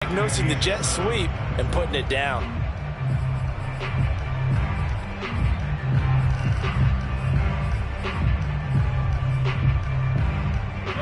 Diagnosing the jet sweep and putting it down.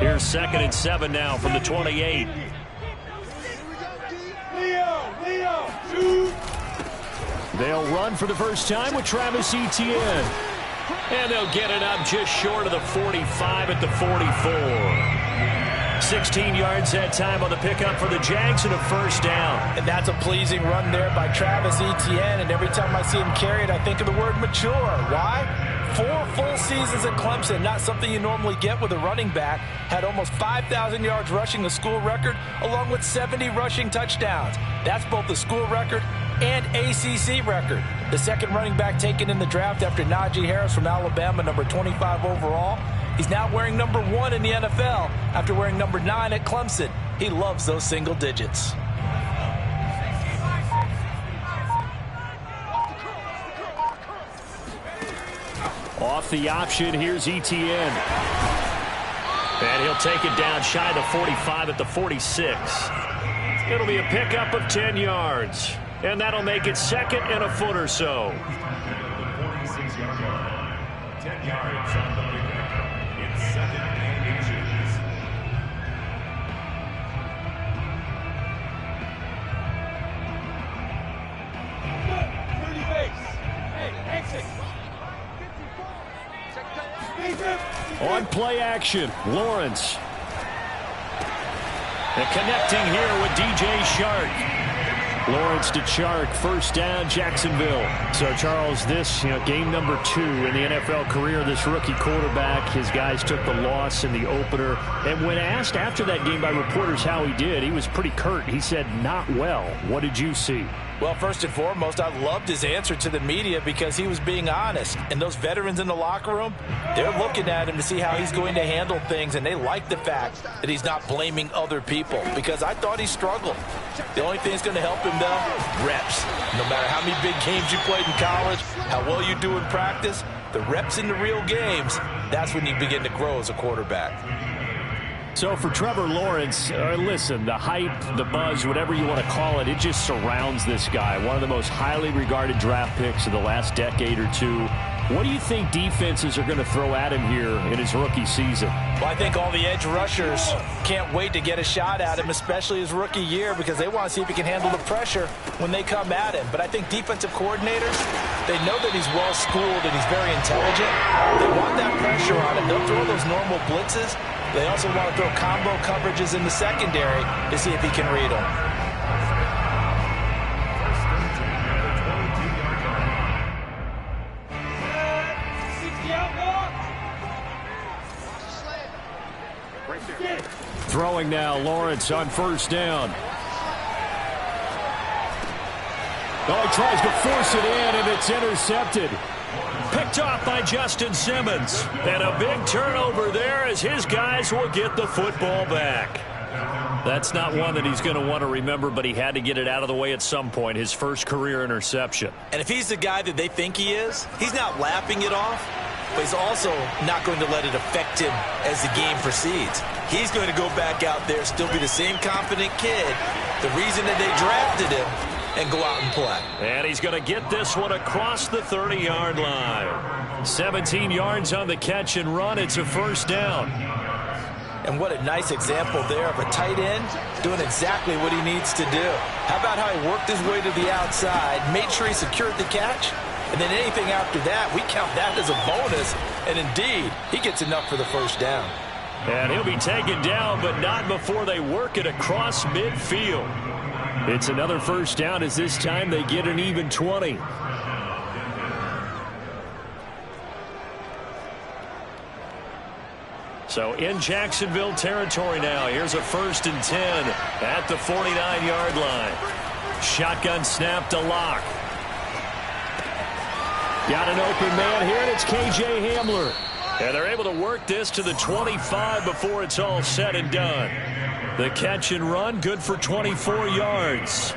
Here's 2nd and 7 now from the 28. They'll run for the first time with Travis Etienne. And they'll get it up just short of the 45 at the 44. 16 yards that time on the pickup for the Jags and a first down. And that's a pleasing run there by Travis Etienne. And every time I see him carry it, I think of the word mature. Why? 4 full seasons at Clemson, not something you normally get with a running back. Had almost 5,000 yards rushing, the school record, along with 70 rushing touchdowns. That's both the school record and ACC record. The second running back taken in the draft after Najee Harris from Alabama, number 25 overall. He's now wearing number 1 in the NFL after wearing number 9 at Clemson. He loves those single digits. Off the option, here's Etienne. And he'll take it down shy of the 45 at the 46. It'll be a pickup of 10 yards. And that'll make it 2nd and a foot or so. 46-yard line. 10 yards on the pickup. It's 2nd and inches. On play action, Lawrence. And connecting here with DJ Shark. Lawrence to Chark, first down, Jacksonville. So, Charles, this, game number 2 in the NFL career, this rookie quarterback, his guys took the loss in the opener. And when asked after that game by reporters how he did, he was pretty curt. He said, not well. What did you see? Well, first and foremost, I loved his answer to the media because he was being honest. And those veterans in the locker room, they're looking at him to see how he's going to handle things, and they like the fact that he's not blaming other people because I thought he struggled. The only thing that's going to help him, though, reps. No matter how many big games you played in college, how well you do in practice, the reps in the real games, that's when you begin to grow as a quarterback. So for Trevor Lawrence, listen, the hype, the buzz, whatever you want to call it, it just surrounds this guy. One of the most highly regarded draft picks of the last decade or two. What do you think defenses are going to throw at him here in his rookie season? Well, I think all the edge rushers can't wait to get a shot at him, especially his rookie year, because they want to see if he can handle the pressure when they come at him. But I think defensive coordinators, they know that he's well-schooled and he's very intelligent. They want that pressure on him. They'll throw those normal blitzes. They also want to throw combo coverages in the secondary to see if he can read them. Throwing now, Lawrence on first down. Oh, he tries to force it in, and it's intercepted. Picked off by Justin Simmons. And a big turnover there as his guys will get the football back. That's not one that he's going to want to remember, but he had to get it out of the way at some point, his first career interception. And if he's the guy that they think he is, he's not laughing it off, but he's also not going to let it affect him as the game proceeds. He's going to go back out there, still be the same confident kid, the reason that they drafted him, and go out and play. And he's going to get this one across the 30-yard line. 17 yards on the catch and run. It's a first down. And what a nice example there of a tight end doing exactly what he needs to do. How about how he worked his way to the outside, made sure he secured the catch, and then anything after that, we count that as a bonus. And indeed, he gets enough for the first down. And he'll be taken down, but not before they work it across midfield. It's another first down as this time they get an even 20. So in Jacksonville territory now. Here's a 1st and 10 at the 49-yard line. Shotgun snap to Locke. Got an open man here, and it's KJ Hamler. And they're able to work this to the 25 before it's all said and done. The catch and run, good for 24 yards.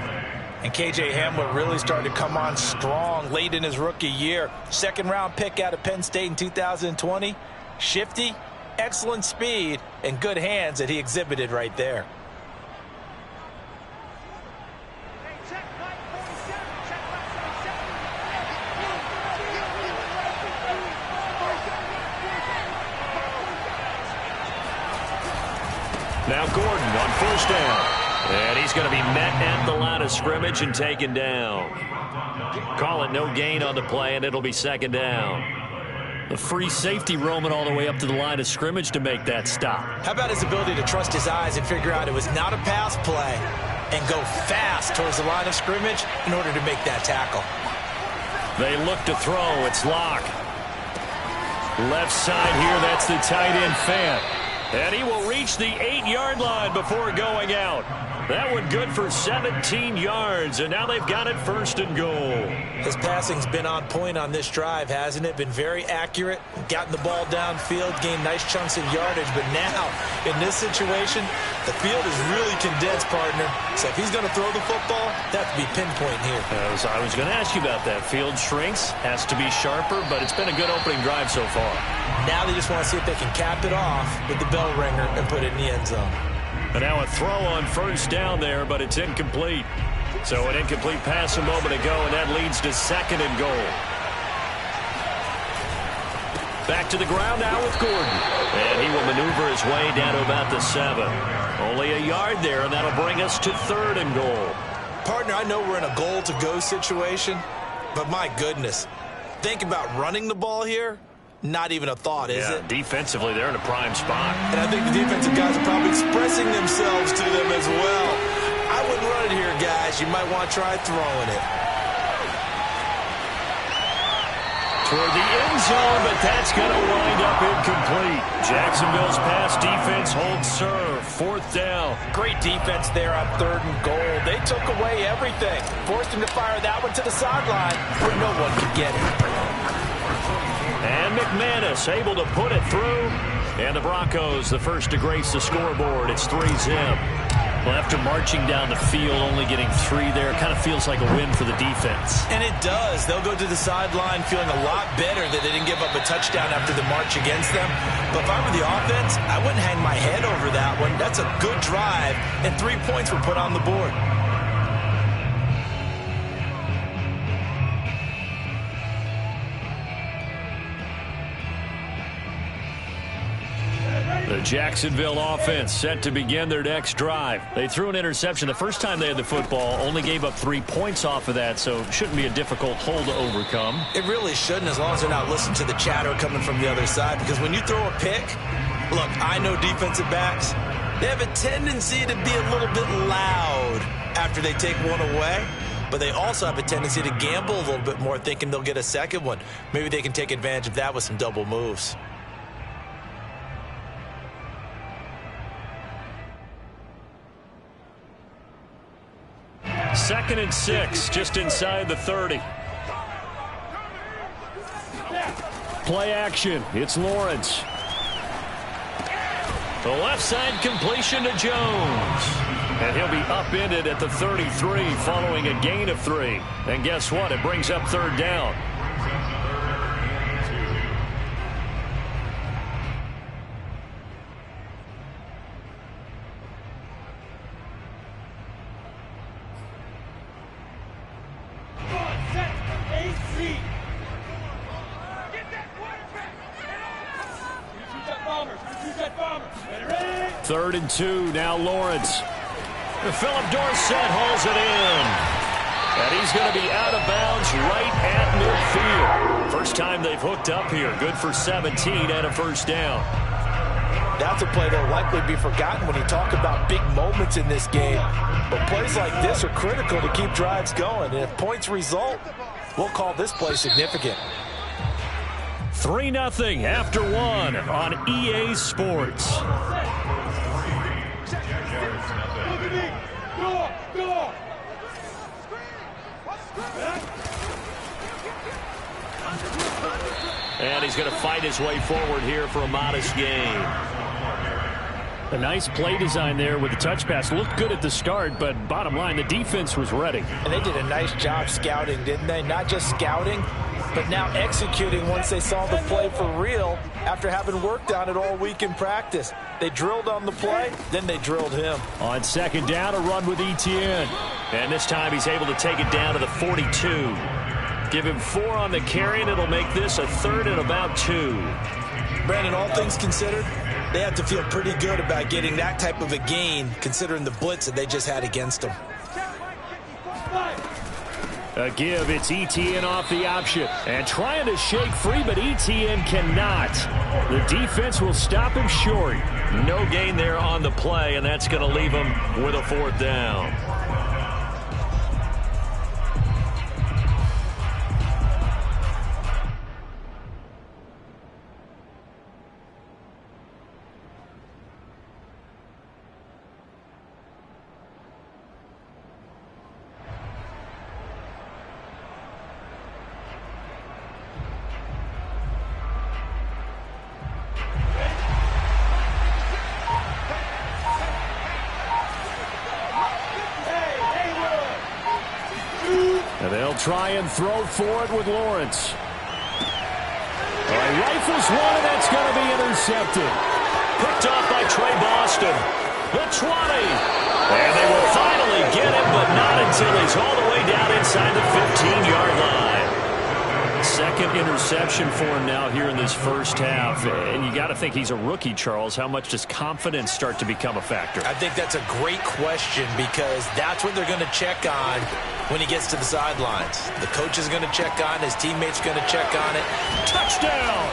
And KJ Hamler really started to come on strong late in his rookie year. 2nd-round pick out of Penn State in 2020. Shifty, excellent speed, and good hands that he exhibited right there. Now Gordon on first down. And he's going to be met at the line of scrimmage and taken down. Call it no gain on the play, and it'll be second down. The free safety roaming all the way up to the line of scrimmage to make that stop. How about his ability to trust his eyes and figure out it was not a pass play and go fast towards the line of scrimmage in order to make that tackle. They look to throw. It's Locke. Left side here, that's the tight end Fant. And he will reach the 8-yard line before going out. That one good for 17 yards, and now they've got it first and goal. His passing's been on point on this drive, hasn't it? Been very accurate, gotten the ball downfield, gained nice chunks of yardage. But now, in this situation, the field is really condensed, partner. So if he's going to throw the football, that has to be pinpoint here. I was going to ask you about that. Field shrinks, has to be sharper, but it's been a good opening drive so far. Now they just want to see if they can cap it off with the bell ringer and put it in the end zone. And now a throw on first down there, but it's incomplete. So an incomplete pass a moment ago, and that leads to second and goal. Back to the ground now with Gordon. And he will maneuver his way down to about the 7. Only a yard there, and that'll bring us to third and goal. Partner, I know we're in a goal-to-go situation, but my goodness, think about running the ball here. Not even a thought, is it? Defensively, they're in a prime spot. And I think the defensive guys are probably expressing themselves to them as well. I wouldn't run it here, guys. You might want to try throwing it. Toward the end zone, but that's going to wind up incomplete. Jacksonville's pass defense holds serve. Fourth down. Great defense there on third and goal. They took away everything. Forced him to fire that one to the sideline where no one could get it. And McManus able to put it through. And the Broncos, the first to grace the scoreboard. It's 3-zip. Well, after marching down the field, only getting 3 there, kind of feels like a win for the defense. And it does. They'll go to the sideline feeling a lot better that they didn't give up a touchdown after the march against them. But if I were the offense, I wouldn't hang my head over that one. That's a good drive, and 3 points were put on the board. The Jacksonville offense set to begin their next drive. They threw an interception the first time they had the football, only gave up 3 points off of that, so it shouldn't be a difficult hole to overcome. It really shouldn't, as long as they're not listening to the chatter coming from the other side, because when you throw a pick, look, I know defensive backs, they have a tendency to be a little bit loud after they take one away, but they also have a tendency to gamble a little bit more, thinking they'll get a second one. Maybe they can take advantage of that with some double moves. Second and 6, just inside the 30. Play action. It's Lawrence. The left side completion to Jones. And he'll be upended at the 33 following a gain of 3. And guess what? It brings up third down. Third and 2, now Lawrence. Philip Dorsett hauls it in. And he's going to be out of bounds right at midfield. First time they've hooked up here. Good for 17 and a first down. That's a play that will likely be forgotten when you talk about big moments in this game. But plays like this are critical to keep drives going. And if points result, we'll call this play significant. 3-0 after 1 on EA Sports. And he's going to fight his way forward here for a modest gain. A nice play design there with the touch pass. Looked good at the start, but bottom line, the defense was ready. And they did a nice job scouting, didn't they? Not just scouting, but now executing once they saw the play for real after having worked on it all week in practice. They drilled on the play, then they drilled him. On second down, a run with Etienne. And this time he's able to take it down to the 42. Give him 4 on the carry, and it'll make this a third and about 2. Brandon, all things considered, They have to feel pretty good about getting that type of a gain, considering the blitz that they just had against them. A give, it's ETN off the option. And trying to shake free, but ETN cannot. The defense will stop him short. No gain there on the play, and that's going to leave him with a 4th down. Try and throw for it with Lawrence. He rifles one, and that's going to be intercepted. Picked off by Trey Boston. The 20. And they will finally get him, but not until he's all the way down inside the 15-yard line. Second interception for him now here in this first half. And you got to think he's a rookie, Charles. How much does confidence start to become a factor? I think that's a great question because that's what they're going to check on when he gets to the sidelines. The coach is going to check on, his teammates going to check on it. Touchdown!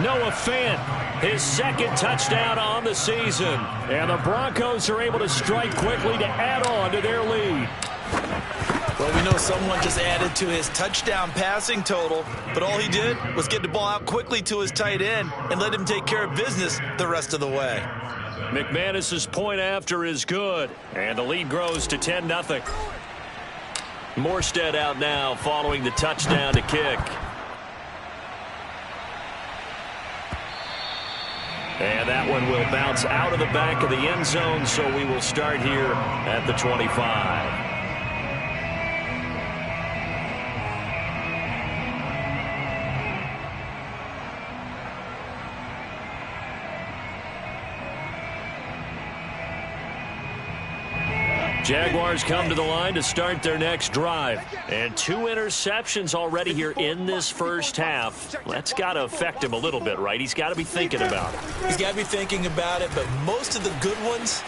Noah Fant, his second touchdown on the season. And the Broncos are able to strike quickly to add on to their lead. Well, we know someone just added to his touchdown passing total, but all he did was get the ball out quickly to his tight end and let him take care of business the rest of the way. McManus's point after is good, and the lead grows to 10-0. Morstead out now following the touchdown to kick. And that one will bounce out of the back of the end zone, so we will start here at the 25. Jaguars come to the line to start their next drive. And 2 interceptions already here in this first half. That's got to affect him a little bit, right? He's got to be thinking about it. He's got to be thinking about it, but most of the good ones,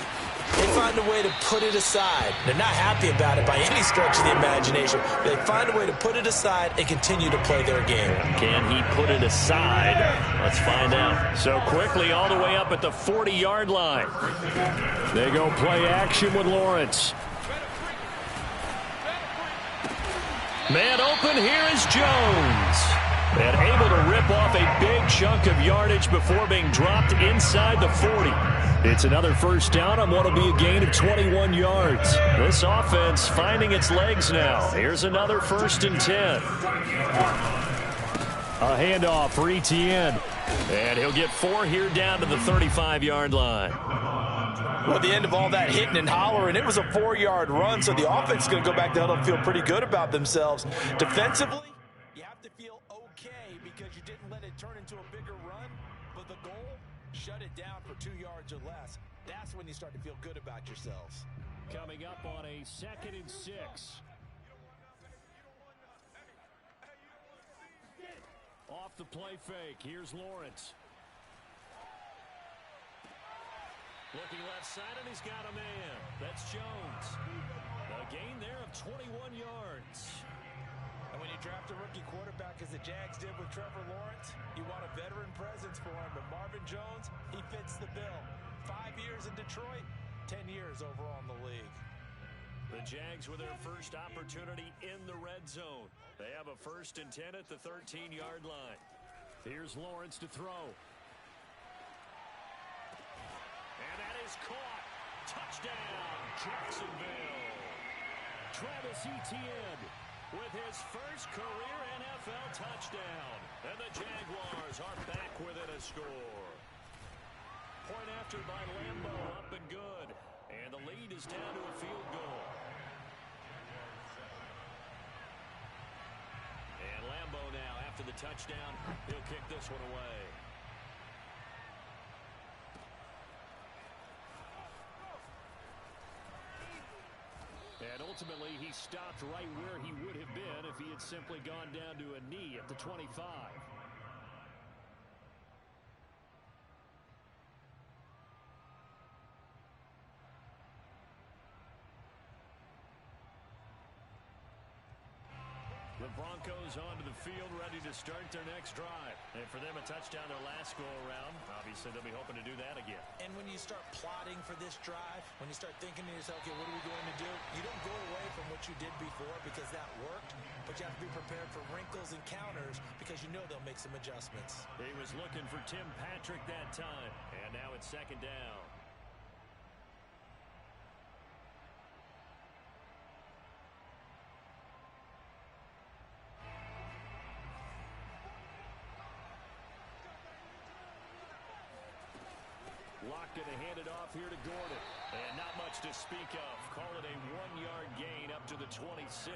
they find a way to put it aside. They're not happy about it by any stretch of the imagination. They find a way to put it aside and continue to play their game. Can he put it aside? Let's find out. So quickly all the way up at the 40-yard line. They go play action with Lawrence. Man open, here is Jones. And able to rip off a big chunk of yardage before being dropped inside the 40. It's another first down on what will be a gain of 21 yards. This offense finding its legs now. Here's another 1st and 10. A handoff for ETN. And he'll get 4 here down to the 35-yard line. Well, at the end of all that hitting and hollering, it was a 4-yard run, so the offense is going to go back to huddle and feel pretty good about themselves. Defensively, you have to feel okay because you didn't let it turn into a bigger run, but the goal, shut it down for 2 yards or less. That's when you start to feel good about yourselves. Coming up on a 2nd and 6. Off the play fake, here's Lawrence. Looking left side, and he's got a man. That's Jones. A gain there of 21 yards. And when you draft a rookie quarterback, as the Jags did with Trevor Lawrence, you want a veteran presence for him. But Marvin Jones, he fits the bill. 5 years in Detroit, 10 years overall in the league. The Jags with their first opportunity in the red zone. They have a 1st and 10 at the 13-yard line. Here's Lawrence to throw. And that is caught. Touchdown, Jacksonville. Travis Etienne with his first career NFL touchdown. And the Jaguars are back within a score. Point after by Lambo, up and good. And the lead is down to a field goal. And Lambo now, after the touchdown, he'll kick this one away. And ultimately, he stopped right where he would have been if he had simply gone down to a knee at the 25. The Broncos onto the field, ready to start their next drive. And for them, a touchdown their last go-around. Obviously, they'll be hoping to do that again. And when you start plotting for this drive, when you start thinking to yourself, okay, what are we going to do? You don't go away from what you did before because that worked, but you have to be prepared for wrinkles and counters because you know they'll make some adjustments. He was looking for Tim Patrick that time. And now it's second down. Locke going to hand it off here to Gordon. And not much to speak of. Call it a 1-yard gain up to the 26.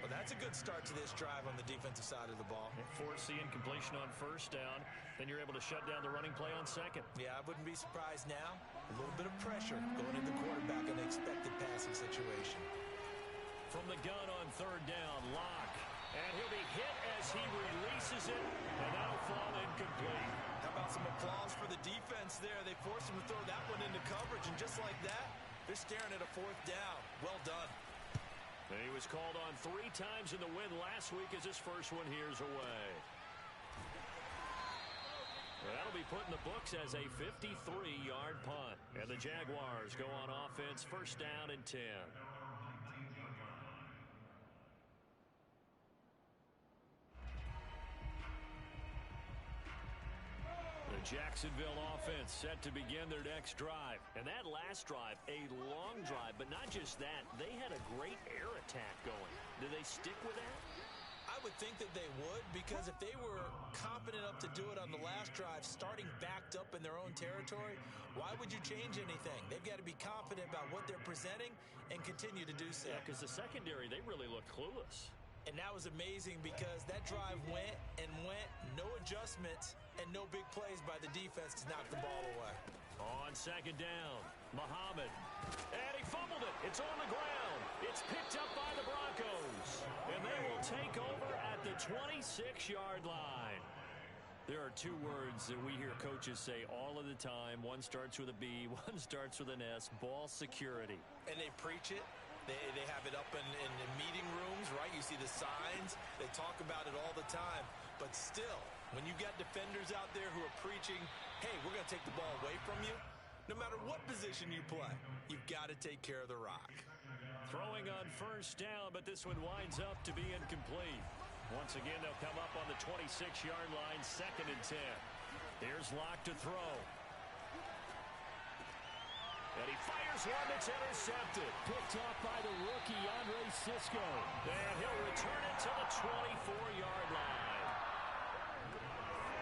Well, that's a good start to this drive on the defensive side of the ball. Force the incompletion on first down. Then you're able to shut down the running play on second. Yeah, I wouldn't be surprised now. A little bit of pressure going into the quarterback in an expected passing situation. From the gun on third down, Locke. And he'll be hit as he releases it. And that'll fall incomplete. How about some applause for the defense there? They forced him to throw that one into coverage. And just like that, they're staring at a fourth down. Well done. And he was called on 3 times in the win last week as his first one here's away. That'll be put in the books as a 53-yard punt. And the Jaguars go on offense, first down and 10. The Jacksonville offense set to begin their next drive. And that last drive, a long drive, but not just that. They had a great air attack going. Do they stick with that? I would think that they would, because if they were confident enough to do it on the last drive, starting backed up in their own territory, why would you change anything? They've got to be confident about what they're presenting and continue to do so. Yeah, because the secondary, they really looked clueless. And that was amazing because that drive went and went, no adjustments and no big plays by the defense to knock the ball away. On second down, Muhammad. And he fumbled it. It's on the ground. It's picked up by the Broncos. And they will take over at the 26-yard line. There are 2 words that we hear coaches say all of the time. One starts with a B, one starts with an S, ball security. And they preach it. They have it up in meeting rooms, right? You see the signs. They talk about it all the time. But still, when you got defenders out there who are preaching, hey, we're going to take the ball away from you, no matter what position you play, you've got to take care of the rock. Throwing on first down, but this one winds up to be incomplete. Once again, they'll come up on the 26-yard line, second and 10. Here's Locke to throw. And he fires one that's intercepted. Picked off by the rookie, Andre Sisco. And he'll return it to the 24-yard line.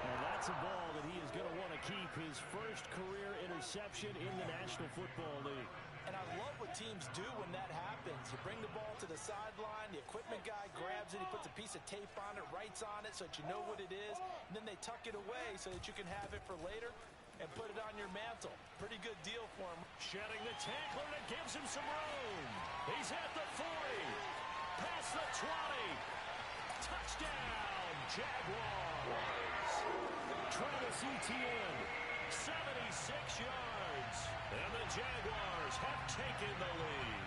And that's a ball that he is going to want to keep, his first career interception in the National Football League. And I love what teams do when that happens. You bring the ball to the sideline, the equipment guy grabs it, he puts a piece of tape on it, writes on it so that you know what it is, and then they tuck it away so that you can have it for later and put it on your mantle. Pretty good deal for him. Shedding the tackler that gives him some room. He's at the 40. Past the 20. Touchdown, Jaguars. Travis Etienne, 76 yards. And the Jaguars have taken the lead.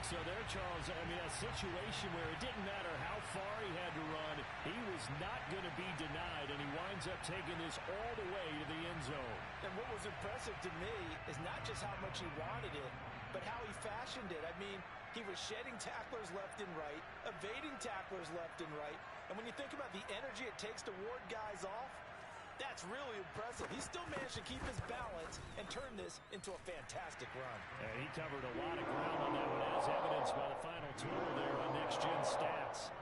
So there, Charles, I mean, a situation where it didn't matter how far he had to run, he was not going to be denied, and he winds up taking this all the way to the end zone. And what was impressive to me is not just how much he wanted it, but how he fashioned it. I mean, he was shedding tacklers left and right, evading tacklers left and right, and when you think about the energy it takes to ward guys off, that's really impressive. He still managed to keep his balance and turn this into a fantastic run. And he covered a lot of ground on that one, as evidenced by the final total there on Next Gen Stats.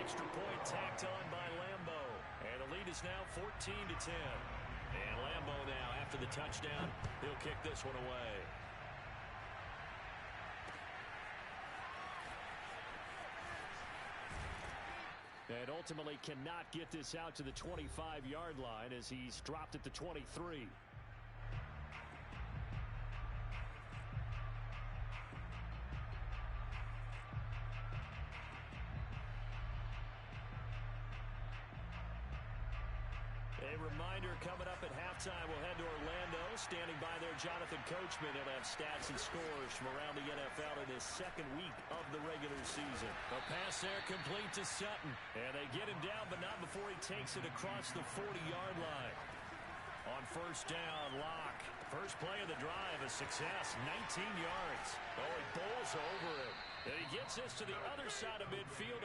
Extra point tacked on by Lambo. And the lead is now 14-10. And Lambo now, after the touchdown, he'll kick this one away. And ultimately cannot get this out to the 25-yard line as he's dropped at the 23. A reminder coming up at halftime, we'll head to Orlando. Standing by there, Jonathan Coachman. He'll have stats and scores from around the NFL in his second week of the regular season. A pass there complete to Sutton. And they get him down, but not before he takes it across the 40-yard line. On first down, Locke. First play of the drive, a success, 19 yards. Oh, he bowls over it. And he gets this to the other side of midfield.